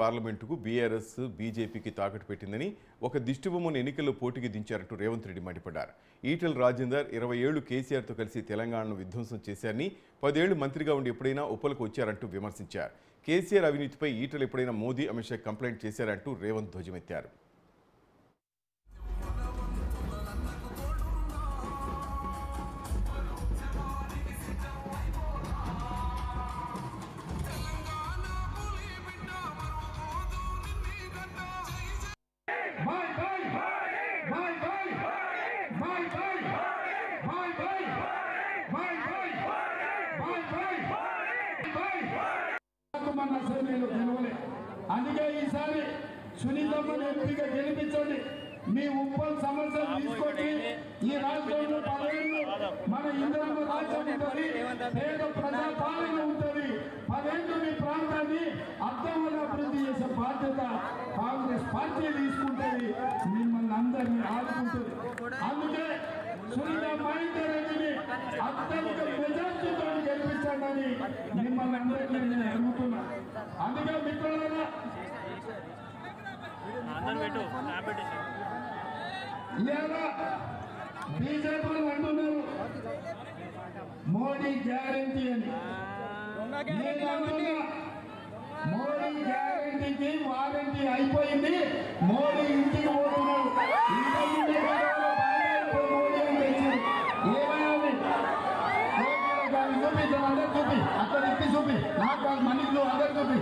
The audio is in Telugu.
పార్లమెంటుకు బీఆర్ఎస్ బీజేపీకి తాకట్టు పెట్టిందని ఒక దిష్టిబొమ్మను ఎన్నికల్లో పోటీకి దించారంటూ రేవంత్ రెడ్డి మండిపడ్డారు. ఈటెల రాజేందర్ 20 ఏళ్లు కేసీఆర్తో కలిసి తెలంగాణను విధ్వంసం చేశారని, 10 ఏళ్లు మంత్రిగా ఉండి ఎప్పుడైనా ఉపలకు వచ్చారంటూ విమర్శించారు. కేసీఆర్ అవినీతిపై ఈటెల ఎప్పుడైనా మోదీ అమిత్ షా కంప్లైంట్ చేశారంటూ రేవంత్ ధ్వజమెత్తారు. అందుకే ఈసారి సునీతమ్మను ఎంపీగా గెలిపించండి. మీ ఉప్పల్ సమస్యలు తీసుకొని ఈ రాష్ట్రంలో 10 ఏళ్ళు మన ఇంద్రమ్మ రాజ్యం ఉంటుంది, పేద ప్రజా పాలన ఉంటుంది. 10 ఏళ్ళు మీ ప్రాంతాన్ని అర్థంగా అభివృద్ధి చేసే బాధ్యత కాంగ్రెస్ పార్టీ తీసుకుంటుంది, మిమ్మల్ని అందరినీ ఆదుకుంటుంది. అందుకే సునీత మహేందర్ రెడ్డిని అత్యధిక మెజార్టీతో గెలిపించండి మిమ్మల్ని అందరినీ నేను అడుగుతున్నా. అందుకే మిత్రులారా, బీజేపీ అంటున్నారు మోడీ గ్యారంటీ అని. నేను అంటున్నా మోడీ గ్యారంటీకి వారంటీ అయిపోయింది. మోడీ ఇంటికి పోతున్నాడు. చూపి అక్కడ ఇప్పి చూపి నాకు మనీలో అందరు చూపి